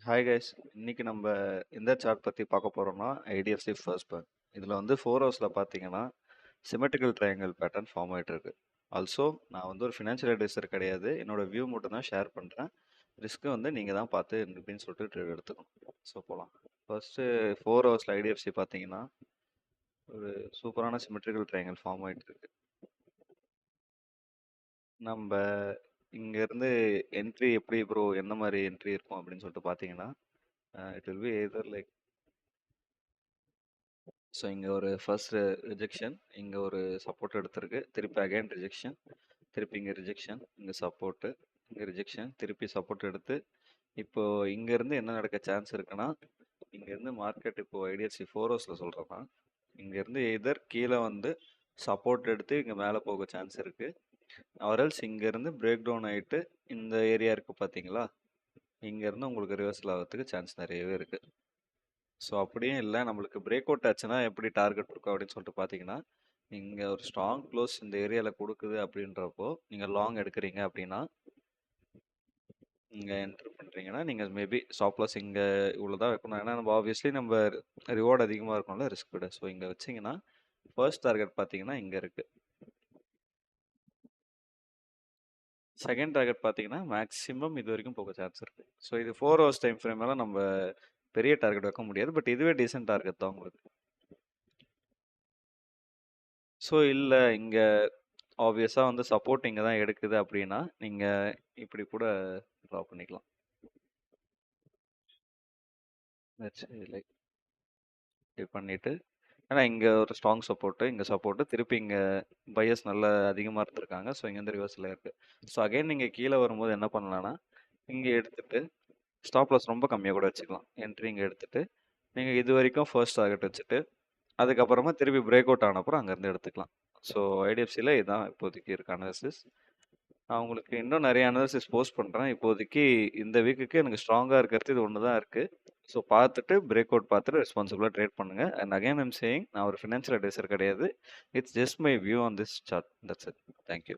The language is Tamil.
ஹாய் கைஸ், இன்னைக்கு நம்ம எந்த சார்ட் பற்றி பார்க்க போகிறோம்னா ஐடிஎஃப்சி ஃபர்ஸ்ட் பேங்க். இதில் வந்து 4 ஹவர்ஸில் பார்த்தீங்கன்னா சிமெட்ரிக்கல் ட்ரையாங்கிள் பேட்டர்ன் ஃபார்ம் ஆகிட்டு இருக்கு. ஆல்சோ நான் வந்து ஒரு ஃபினான்ஷியல் அட்வைசர் கிடையாது, என்னோட வியூ மட்டும் தான் ஷேர் பண்ணுறேன். ரிஸ்க்கு வந்து நீங்கள் தான் பார்த்து எப்படின்னு சொல்லிட்டு ட்ரேட் எடுத்துக்கணும். ஸோ போகலாம். ஃபர்ஸ்ட்டு 4 ஹவர்ஸில் ஐடிஎஃப்சி பார்த்தீங்கன்னா ஒரு சூப்பரான சிமெட்ரிக்கல் ட்ரையாங்கிள் ஃபார்ம் ஆகிட்டு இருக்கு. நம்ம இங்கேருந்து என்ட்ரி எப்படி ப்ரோ, என்ன மாதிரி என்ட்ரி இருக்கும் அப்படின்னு சொல்லிட்டு பார்த்தீங்கன்னா it will be either like, so இங்கே ஒரு ஃபர்ஸ்ட் ரிஜெக்ஷன், இங்கே ஒரு சப்போர்ட் எடுத்திருக்கு, திருப்பி அகைன் ரிஜெக்ஷன், திருப்பி இங்கே ரிஜெக்ஷன், இங்கே சப்போர்ட்டு, இங்கே ரிஜெக்ஷன், திருப்பி சப்போர்ட் எடுத்து இப்போ இங்கேருந்து என்ன நடக்க சான்ஸ் இருக்குன்னா, இங்கேருந்து மார்க்கெட் இப்போ ஐடிஎஃப்சி 4 ஹவர்ஸில் சொல்கிறேன்னா, இங்கேருந்து எதர் கீழே வந்து சப்போர்ட் எடுத்து இங்கே மேலே போக சான்ஸ் இருக்குது, ஆர்எல்ஸ் இங்கேருந்து பிரேக் டவுன் ஆகிட்டு இந்த ஏரியா இருக்குது பார்த்தீங்களா, இங்கேருந்து உங்களுக்கு ரிவர்சல் ஆகிறதுக்கு சான்ஸ் நிறையவே இருக்குது. ஸோ அப்படியும் இல்லை, நம்மளுக்கு பிரேக் அவுட் ஆச்சுன்னா எப்படி டார்கெட் இருக்கும் அப்படின்னு சொல்லிட்டு பார்த்தீங்கன்னா, நீங்கள் ஒரு ஸ்ட்ராங் க்ளோஸ் இந்த ஏரியாவில் கொடுக்குது அப்படின்றப்போ நீங்கள் லாங் எடுக்கிறீங்க அப்படின்னா, இங்கே என்ட்ரு பண்ணுறீங்கன்னா நீங்கள் மேபி ஸ்டாப் லாஸ் இங்கே இவ்வளோ தான் வைக்கணும். ஏன்னா நம்ம ஆப்வியஸ்லி நம்ம ரிவார்டு அதிகமாக இருக்கணும்ல ரிஸ்க் விட. ஸோ இங்கே வச்சிங்கன்னா ஃபர்ஸ்ட் டார்கெட் பார்த்தீங்கன்னா இங்கே இருக்குது. செகண்ட் டார்கெட் பார்த்தீங்கன்னா மேக்ஸிமம் இது வரைக்கும் போக சான்ஸ் இருக்குது. ஸோ இது 4 ஹவர்ஸ் டைம் ஃப்ரேமெல்லாம் நம்ம பெரிய டார்கெட் வைக்க முடியாது, பட் இதுவே டீசென்ட் டார்கெட் தான் உங்களுக்கு. ஸோ இல்லை, இங்கே ஆப்வியஸாக வந்து சப்போர்ட் இங்கே தான் எடுக்குது அப்படின்னா நீங்கள் இப்படி கூட ட்ரா பண்ணிக்கலாம். லைக் இப்படி பண்ணிவிட்டு, ஏன்னா இங்கே ஒரு ஸ்ட்ராங் சப்போர்ட்டு, இங்கே சப்போர்ட்டு, திருப்பி இங்கே பையர்ஸ் நல்லா அதிகமாக இருந்திருக்காங்க. ஸோ இங்கேருந்து ரிவர்ஸில் இருக்குது. ஸோ அகைன் நீங்கள் கீழே வரும்போது என்ன பண்ணலான்னா, இங்கே எடுத்துகிட்டு ஸ்டாப் லாஸ் ரொம்ப கம்மியாக கூட வச்சுக்கலாம். என்ட்ரி இங்கே எடுத்துகிட்டு நீங்கள் இது வரைக்கும் ஃபர்ஸ்ட் டார்கெட் வச்சுட்டு அதுக்கப்புறமா திருப்பி பிரேக் அவுட் ஆன அப்புறம் அங்கேருந்து எடுத்துக்கலாம். ஸோ ஐடிஎஃப்சியில் இதுதான் இப்போதைக்கு இருக்க அனாலிசிஸ். நான் உங்களுக்கு இன்னும் நிறைய அனாலிசிஸ் போஸ்ட் பண்ணுறேன். இப்போதைக்கு இந்த வீக்குக்கு எனக்கு ஸ்ட்ராங்காக இருக்கிறது இது ஒன்று தான் இருக்குது. ஸோ பார்த்துட்டு பிரேக் அவுட் பார்த்துட்டு ரெஸ்பான்சிபிளாக ட்ரேட் பண்ணுங்கள். அண்ட் அகைன் ஐம் சேயிங், நான் ஒரு ஃபினான்ஷியல் அட்வைசர் கிடையாது. It's just my view on this chart. That's it. Thank you.